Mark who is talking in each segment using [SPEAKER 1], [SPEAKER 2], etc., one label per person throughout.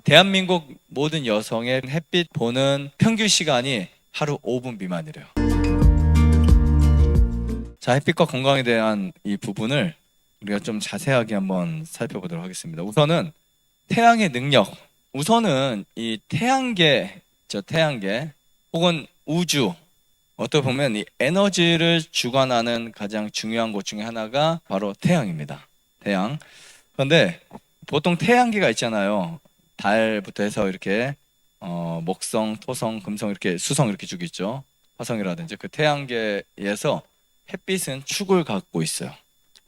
[SPEAKER 1] 대한민국 모든 여성의 햇빛 보는 평균 시간이 하루 5분 미만이래요. 자, 햇빛과 건강에 대한 이 부분을 우리가 좀 자세하게 한번 살펴보도록 하겠습니다. 우선은 태양의 능력. 우선은 이 태양계, 태양계 혹은 우주, 어떻게 보면 이 에너지를 주관하는 가장 중요한 것 중에 하나가 바로 태양입니다. 태양. 그런데 보통 태양계가 있잖아요. 달부터 해서 이렇게 목성, 토성, 금성 이렇게 수성 이렇게 쭉 있죠. 화성이라든지 그 태양계에서 햇빛은 축을 갖고 있어요.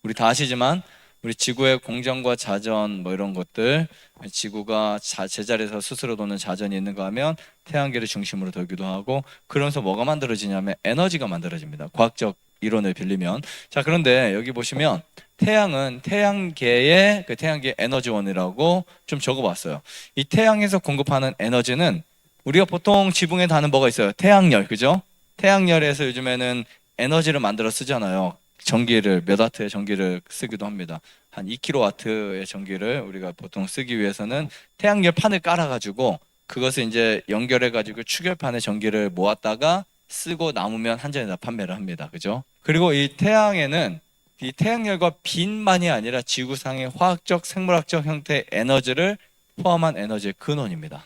[SPEAKER 1] 우리 다 아시지만 우리 지구의 공전과 자전 뭐 이런 것들, 지구가 제자리에서 스스로 도는 자전이 있는가 하면 태양계를 중심으로 돌기도 하고, 그러면서 뭐가 만들어지냐면 에너지가 만들어집니다. 과학적 이론을 빌리면. 자, 그런데 여기 보시면 태양은 태양계의 그 태양계 에너지원이라고 좀 적어봤어요. 이 태양에서 공급하는 에너지는 우리가 보통 지붕에 다는 뭐가 있어요? 태양열, 그죠? 태양열에서 요즘에는 에너지를 만들어 쓰잖아요. 전기를 몇 와트의 전기를 쓰기도 합니다. 한 2kW의 전기를 우리가 보통 쓰기 위해서는 태양열 판을 깔아가지고 그것을 이제 연결해가지고 추결판에 전기를 모았다가 쓰고 남으면 한전에다 판매를 합니다. 그죠? 그리고 이 태양에는 이 태양열과 빛만이 아니라 지구상의 화학적, 생물학적 형태의 에너지를 포함한 에너지의 근원입니다.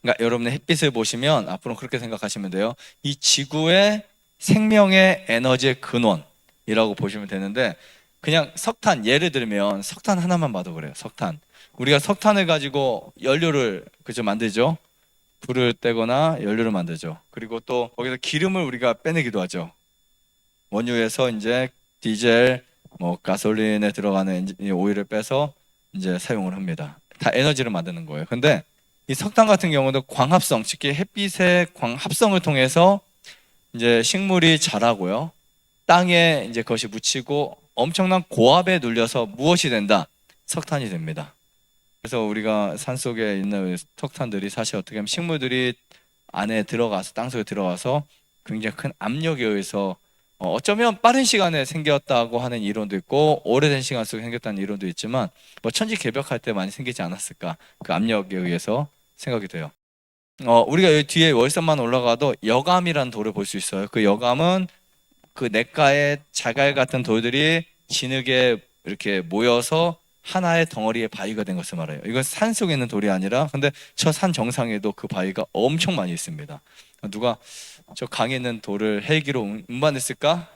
[SPEAKER 1] 그러니까 여러분의 햇빛을 보시면 앞으로 그렇게 생각하시면 돼요. 이 지구의 생명의 에너지의 근원이라고 보시면 되는데, 그냥 석탄, 예를 들면 석탄 하나만 봐도 그래요. 석탄. 우리가 석탄을 가지고 연료를 그저 만들죠. 불을 떼거나 연료를 만들죠. 그리고 또 거기서 기름을 우리가 빼내기도 하죠. 원유에서 이제 디젤, 뭐 가솔린에 들어가는 오일을 빼서 이제 사용을 합니다. 다 에너지를 만드는 거예요. 근데 이 석탄 같은 경우도 광합성, 특히 햇빛의 광합성을 통해서 이제 식물이 자라고요. 땅에 이제 그것이 묻히고 엄청난 고압에 눌려서 무엇이 된다? 석탄이 됩니다. 그래서 우리가 산속에 있는 석탄들이 사실 어떻게 하면 식물들이 안에 들어가서 땅속에 들어가서 굉장히 큰 압력에 의해서 어쩌면 빠른 시간에 생겼다고 하는 이론도 있고 오래된 시간 속에 생겼다는 이론도 있지만, 뭐 천지개벽할 때 많이 생기지 않았을까, 그 압력에 의해서 생각이 돼요. 우리가 여기 뒤에 월산만 올라가도 여감이라는 돌을 볼 수 있어요. 그 여감은 그 냇가에 자갈 같은 돌들이 진흙에 이렇게 모여서 하나의 덩어리의 바위가 된 것을 말해요. 이건 산 속에 있는 돌이 아니라, 근데 저 산 정상에도 그 바위가 엄청 많이 있습니다. 누가 저 강에 있는 돌을 헬기로 운반했을까?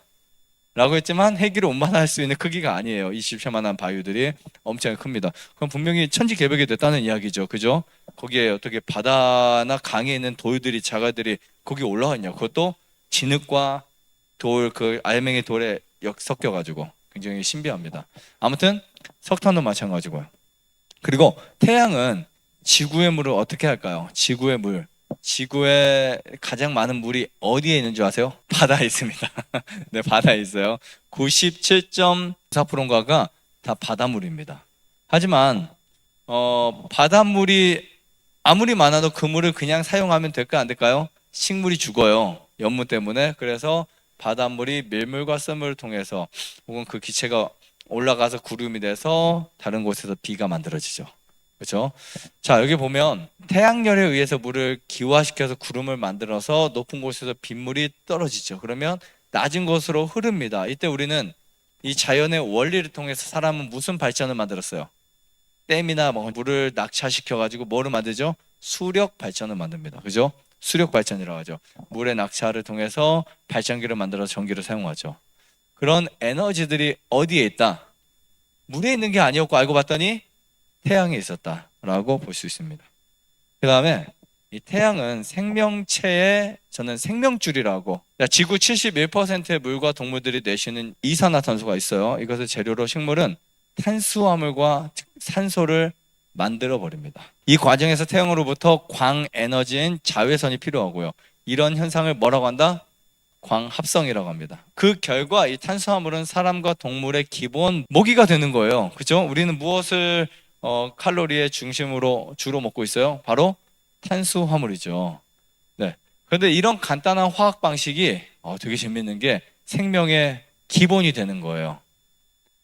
[SPEAKER 1] 라고 했지만 헬기로 운반할 수 있는 크기가 아니에요. 20셔만한 바위들이 엄청 큽니다. 그럼 분명히 천지개벽이 됐다는 이야기죠. 그죠? 거기에 어떻게 바다나 강에 있는 돌들이, 자갈들이 거기 올라와 있냐. 그것도 진흙과 돌, 그 알맹이 돌에 섞여가지고 굉장히 신비합니다. 아무튼 석탄도 마찬가지고요. 그리고 태양은 지구의 물을 어떻게 할까요? 지구의 물. 지구에 가장 많은 물이 어디에 있는 줄 아세요? 바다에 있습니다. 네, 바다에 있어요. 97.4%인가가 다 바닷물입니다. 하지만 바닷물이 아무리 많아도 그 물을 그냥 사용하면 될까 안 될까요? 식물이 죽어요. 염분 때문에. 그래서 바닷물이 밀물과 썰물을 통해서 혹은 그 기체가 올라가서 구름이 돼서 다른 곳에서 비가 만들어지죠. 그렇죠? 자, 여기 보면 태양열에 의해서 물을 기화시켜서 구름을 만들어서 높은 곳에서 빗물이 떨어지죠. 그러면 낮은 곳으로 흐릅니다. 이때 우리는 이 자연의 원리를 통해서 사람은 무슨 발전을 만들었어요? 댐이나 뭐 물을 낙차시켜 가지고 뭐를 만들죠? 수력 발전을 만듭니다. 그죠? 수력 발전이라고 하죠. 물의 낙차를 통해서 발전기를 만들어서 전기를 사용하죠. 그런 에너지들이 어디에 있다? 물에 있는 게 아니었고 알고 봤더니 태양에 있었다라고 볼 수 있습니다. 그 다음에 이 태양은 생명체의, 저는 생명줄이라고, 지구 71%의 물과 동물들이 내쉬는 이산화탄소가 있어요. 이것을 재료로 식물은 탄수화물과 산소를 만들어 버립니다. 이 과정에서 태양으로부터 광에너지인 자외선이 필요하고요. 이런 현상을 뭐라고 한다? 광합성이라고 합니다. 그 결과 이 탄수화물은 사람과 동물의 기본 모기가 되는 거예요. 그렇죠? 우리는 무엇을 칼로리의 중심으로 주로 먹고 있어요? 바로 탄수화물이죠. 네. 그런데 이런 간단한 화학 방식이 되게 재밌는 게 생명의 기본이 되는 거예요.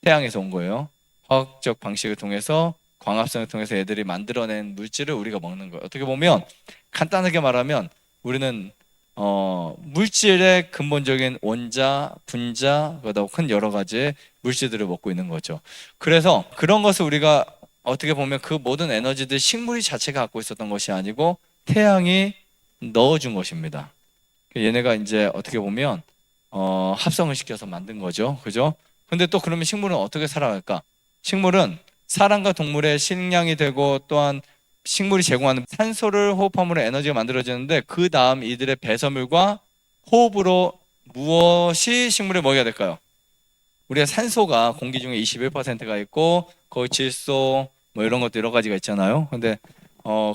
[SPEAKER 1] 태양에서 온 거예요. 화학적 방식을 통해서 광합성을 통해서 애들이 만들어낸 물질을 우리가 먹는 거예요. 어떻게 보면 간단하게 말하면 우리는 물질의 근본적인 원자, 분자, 그러다 큰 여러 가지 물질들을 먹고 있는 거죠. 그래서 그런 것을 우리가 어떻게 보면 그 모든 에너지들 식물이 자체가 갖고 있었던 것이 아니고 태양이 넣어준 것입니다. 얘네가 이제 어떻게 보면 합성을 시켜서 만든 거죠. 그죠? 근데 또 그러면 식물은 어떻게 살아갈까? 식물은 사람과 동물의 식량이 되고 또한 식물이 제공하는 산소를 호흡함으로 에너지가 만들어지는데 그 다음 이들의 배설물과 호흡으로 무엇이 식물을 먹여야 될까요? 우리가 산소가 공기 중에 21%가 있고 거기 질소 뭐 이런 것도 여러 가지가 있잖아요. 근데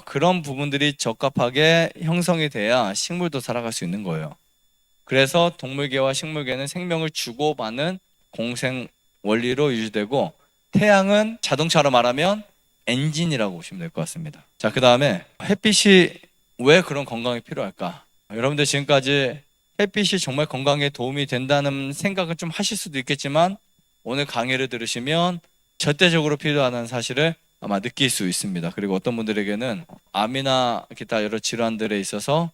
[SPEAKER 1] 그런 부분들이 적합하게 형성이 돼야 식물도 살아갈 수 있는 거예요. 그래서 동물계와 식물계는 생명을 주고받는 공생 원리로 유지되고 태양은 자동차로 말하면 엔진이라고 보시면 될 것 같습니다. 자, 그 다음에 햇빛이 왜 그런 건강이 필요할까? 여러분들 지금까지 햇빛이 정말 건강에 도움이 된다는 생각은 좀 하실 수도 있겠지만 오늘 강의를 들으시면 절대적으로 필요하다는 사실을 아마 느낄 수 있습니다. 그리고 어떤 분들에게는 암이나 기타 여러 질환들에 있어서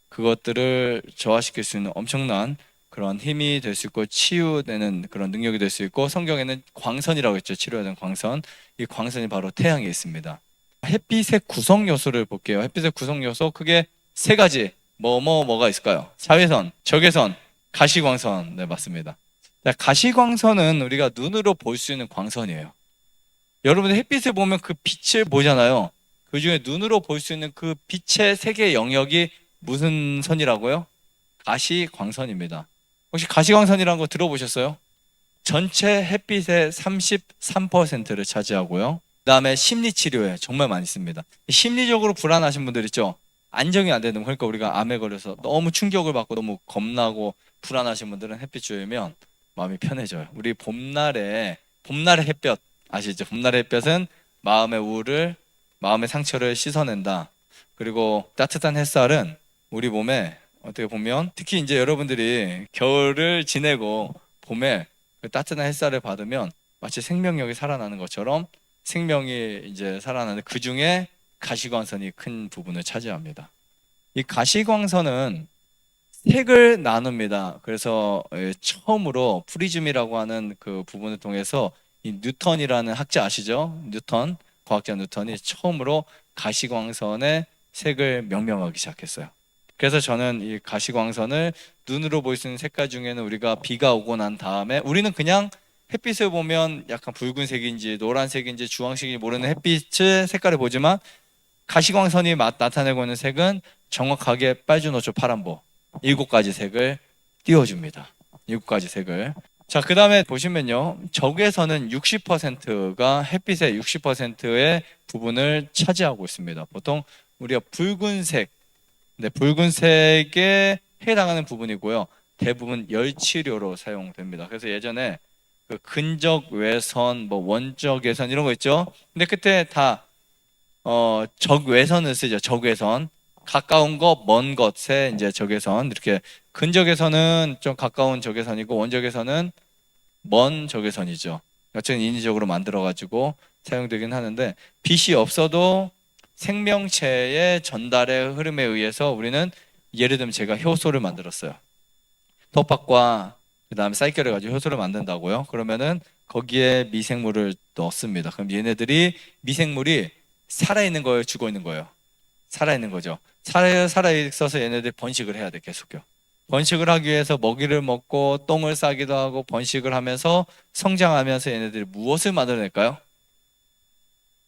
[SPEAKER 1] 그것들을 저하시킬 수 있는 엄청난 그런 힘이 될 수 있고 치유되는 그런 능력이 될 수 있고 성경에는 광선이라고 했죠. 치료하는 광선. 이 광선이 바로 태양에 있습니다. 햇빛의 구성 요소를 볼게요. 햇빛의 구성 요소 크게 세 가지. 뭐가 있을까요? 자외선, 적외선, 가시광선. 네, 맞습니다. 자, 가시광선은 우리가 눈으로 볼 수 있는 광선이에요. 여러분들 햇빛을 보면 그 빛을 보잖아요. 그 중에 눈으로 볼 수 있는 그 빛의 세계 영역이 무슨 선이라고요? 가시광선입니다. 혹시 가시광선이라는 거 들어보셨어요? 전체 햇빛의 33%를 차지하고요. 그 다음에 심리치료에 정말 많이 씁니다. 심리적으로 불안하신 분들 있죠? 안정이 안 되는 거. 그러니까 우리가 암에 걸려서 너무 충격을 받고 너무 겁나고 불안하신 분들은 햇빛 쬐면 마음이 편해져요. 우리 봄날의 햇볕 아시죠? 봄날의 햇볕은 마음의 우울을, 마음의 상처를 씻어낸다. 그리고 따뜻한 햇살은 우리 몸에 어떻게 보면 특히 이제 여러분들이 겨울을 지내고 봄에 그 따뜻한 햇살을 받으면 마치 생명력이 살아나는 것처럼 생명이 이제 살아나는 그 중에 가시광선이 큰 부분을 차지합니다. 이 가시광선은 색을 나눕니다. 그래서 처음으로 프리즘이라고 하는 그 부분을 통해서 이 뉴턴이라는 학자 아시죠? 뉴턴, 과학자 뉴턴이 처음으로 가시광선의 색을 명명하기 시작했어요. 그래서 저는 이 가시광선을 눈으로 볼 수 있는 색깔 중에는 우리가 비가 오고 난 다음에 우리는 그냥 햇빛을 보면 약간 붉은색인지 노란색인지 주황색인지 모르는 햇빛의 색깔을 보지만 가시광선이 나타내고 있는 색은 정확하게 빨주노초 파란보 7가지 색을 띄워줍니다. 7가지 색을. 자, 그 다음에 보시면요. 적외선은 60%가 햇빛의 60%의 부분을 차지하고 있습니다. 보통 우리가 붉은색, 붉은색에 해당하는 부분이고요. 대부분 열치료로 사용됩니다. 그래서 예전에 그 근적 외선, 원적 외선 이런 거 있죠. 근데 그때 다 적외선을 쓰죠. 적외선. 가까운 것, 먼 것에 이제 적외선. 이렇게 근적외선은 좀 가까운 적외선이고 원적외선은 먼 적외선이죠. 어쨌든 인위적으로 만들어가지고 사용되긴 하는데 빛이 없어도 생명체의 전달의 흐름에 의해서 우리는 예를 들면 제가 효소를 만들었어요. 톱밥과 그 다음에 사이클을 가지고 효소를 만든다고요. 그러면은 거기에 미생물을 넣습니다. 그럼 얘네들이 미생물이 살아있는 거예요? 죽어 있는 거예요? 살아있는 거죠. 살아있어서 얘네들이 번식을 해야 돼, 계속요. 번식을 하기 위해서 먹이를 먹고 똥을 싸기도 하고 번식을 하면서 성장하면서 얘네들이 무엇을 만들어낼까요?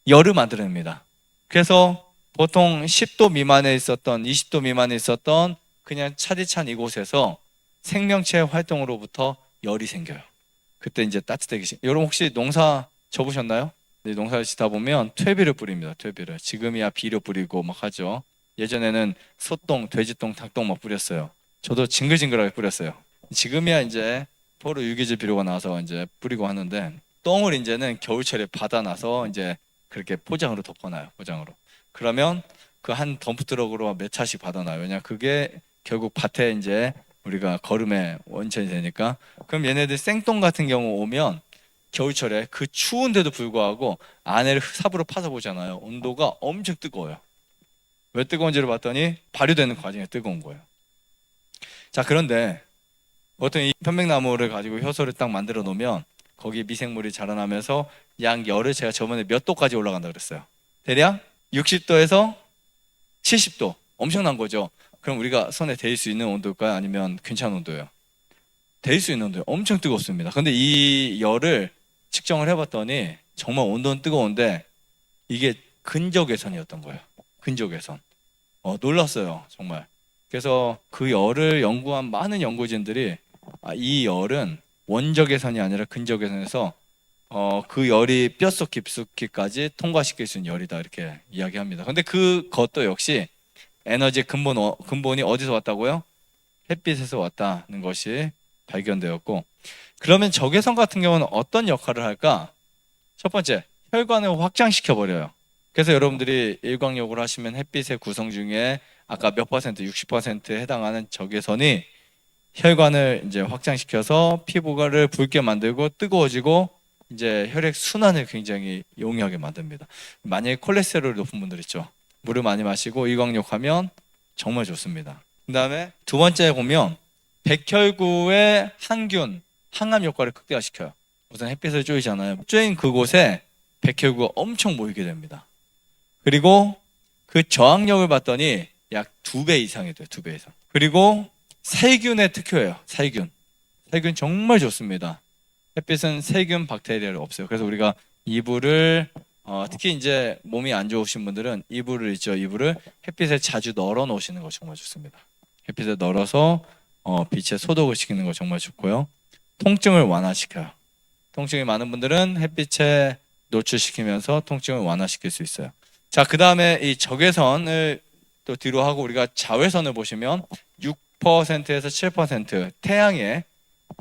[SPEAKER 1] 열을 만들어냅니다. 그래서 보통 10도 미만에 있었던 20도 미만에 있었던 그냥 차디찬 이곳에서 생명체 활동으로부터 열이 생겨요. 그때 이제 따뜻하게 여러분 혹시 농사 접으셨나요? 네, 농사를 짓다 보면 퇴비를 뿌립니다. 퇴비를. 지금이야 비료 뿌리고 막 하죠. 예전에는 소똥, 돼지똥, 닭똥 막 뿌렸어요. 저도 징글징글하게 뿌렸어요. 지금이야 이제 포로 유기질 비료가 나와서 이제 뿌리고 하는데 똥을 이제는 겨울철에 받아놔서 이제 그렇게 포장으로 덮어놔요. 포장으로. 그러면 그 한 덤프트럭으로 몇 차씩 받아놔요. 왜냐 그게 결국 밭에 이제 우리가 거름의 원천이 되니까. 그럼 얘네들 생똥 같은 경우 오면 겨울철에 그 추운데도 불구하고 안에를 삽으로 파서 보잖아요. 온도가 엄청 뜨거워요. 왜 뜨거운지를 봤더니 발효되는 과정이 뜨거운 거예요. 자, 그런데 보통 이 편백나무를 가지고 효소를 딱 만들어 놓으면 거기 미생물이 자라나면서 약 열을 제가 저번에 몇 도까지 올라간다 그랬어요. 대략 60도에서 70도. 엄청난 거죠. 그럼 우리가 손에 데일 수 있는 온도일까요? 아니면 괜찮은 온도예요? 데일 수 있는 온도예요. 엄청 뜨겁습니다. 근데 이 열을 측정을 해봤더니 정말 온도는 뜨거운데 이게 근적외선이었던 거예요. 근적외선. 놀랐어요. 정말. 그래서 그 열을 연구한 많은 연구진들이 이 열은 원적외선이 아니라 근적외선에서 그 열이 뼛속 깊숙이까지 통과시킬 수 있는 열이다 이렇게 이야기합니다. 근데 그것도 역시 에너지의 근본이 어디서 왔다고요? 햇빛에서 왔다는 것이 발견되었고, 그러면 적외선 같은 경우는 어떤 역할을 할까? 첫 번째, 혈관을 확장시켜 버려요. 그래서 여러분들이 일광욕을 하시면 햇빛의 구성 중에 아까 몇 퍼센트, 60%에 해당하는 적외선이 혈관을 이제 확장시켜서 피부를 붉게 만들고 뜨거워지고 이제 혈액 순환을 굉장히 용이하게 만듭니다. 만약에 콜레스테롤이 높은 분들 있죠. 물을 많이 마시고 일광욕하면 정말 좋습니다. 그 다음에 두 번째 보면 백혈구의 항균, 항암 효과를 극대화시켜요. 우선 햇빛을 쬐이잖아요. 쬐인 그곳에 백혈구가 엄청 모이게 됩니다. 그리고 그 저항력을 봤더니 약 2배 이상이 돼요. 2배 이상. 그리고 살균에 특효예요. 살균 정말 좋습니다. 햇빛은 세균, 박테리아를 없애요. 그래서 우리가 이불을 특히 이제 몸이 안 좋으신 분들은 이불을 햇빛에 자주 널어 놓으시는 거 정말 좋습니다. 햇빛에 널어서 빛에 소독을 시키는 거 정말 좋고요. 통증을 완화시켜요. 통증이 많은 분들은 햇빛에 노출시키면서 통증을 완화시킬 수 있어요. 자, 그 다음에 이 적외선을 또 뒤로 하고 우리가 자외선을 보시면 6%에서 7% 태양의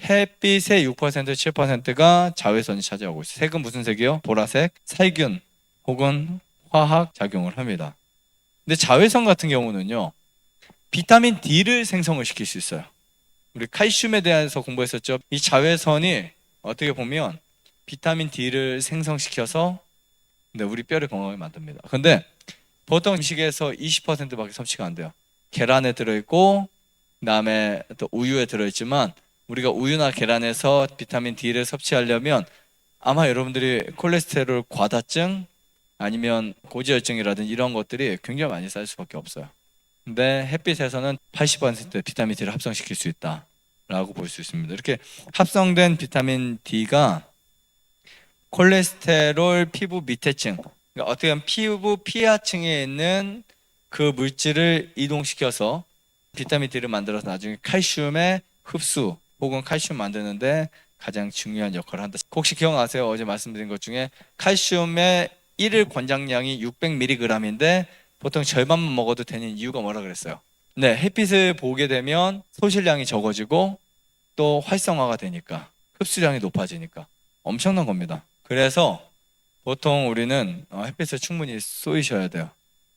[SPEAKER 1] 햇빛의 6%, 7%가 자외선이 차지하고 있어요. 색은 무슨 색이요? 보라색, 살균 혹은 화학 작용을 합니다. 근데 자외선 같은 경우는요, 비타민 D를 생성을 시킬 수 있어요. 우리 칼슘에 대해서 공부했었죠. 이 자외선이 어떻게 보면 비타민 D를 생성시켜서 우리 뼈를 건강하게 만듭니다. 근데 보통 음식에서 20%밖에 섭취가 안 돼요. 계란에 들어있고 그다음에 또 우유에 들어있지만 우리가 우유나 계란에서 비타민 D를 섭취하려면 아마 여러분들이 콜레스테롤 과다증 아니면 고지혈증이라든지 이런 것들이 굉장히 많이 쌓일 수밖에 없어요. 근데 햇빛에서는 80% 비타민 D를 합성시킬 수 있다라고 볼 수 있습니다. 이렇게 합성된 비타민 D가 콜레스테롤 피부 밑에층, 그러니까 어떻게 보면 피부 피하층에 있는 그 물질을 이동시켜서 비타민 D를 만들어서 나중에 칼슘의 흡수 혹은 칼슘 만드는데 가장 중요한 역할을 한다. 혹시 기억나세요? 어제 말씀드린 것 중에 칼슘의 1일 권장량이 600mg인데 보통 절반만 먹어도 되는 이유가 뭐라 그랬어요? 네, 햇빛을 보게 되면 소실량이 적어지고 또 활성화가 되니까 흡수량이 높아지니까 엄청난 겁니다. 그래서 보통 우리는 햇빛을 충분히 쏘이셔야 돼요.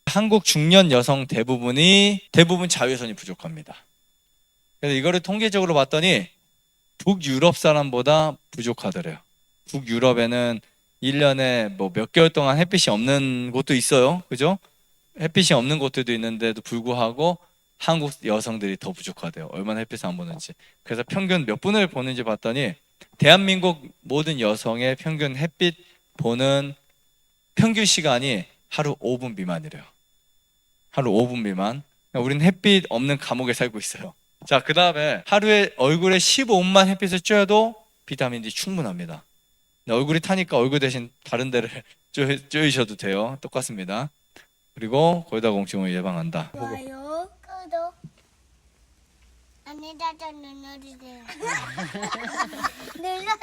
[SPEAKER 1] 한국 중년 여성 대부분 자외선이 부족합니다. 그래서 이거를 통계적으로 봤더니 북유럽 사람보다 부족하더래요. 북유럽에는 1년에 뭐 몇 개월 동안 햇빛이 없는 곳도 있어요. 그죠? 햇빛이 없는 곳들도 있는데도 불구하고 한국 여성들이 더 부족하대요. 얼마나 햇빛을 안 보는지. 그래서 평균 몇 분을 보는지 봤더니 대한민국 모든 여성의 평균 햇빛 보는 평균 시간이 하루 5분 미만이래요. 하루 5분 미만. 그러니까 우리는 햇빛 없는 감옥에 살고 있어요. 자, 그 다음에 하루에 얼굴에 15분만 햇빛을 쬐어도 비타민 D 충분합니다. 얼굴이 타니까 얼굴 대신 다른 데를 쬐이셔도 돼요. 똑같습니다. 그리고 골다공증을 예방한다.
[SPEAKER 2] 좋아요, 구독. 안내자전 눌러주세요. 눌러.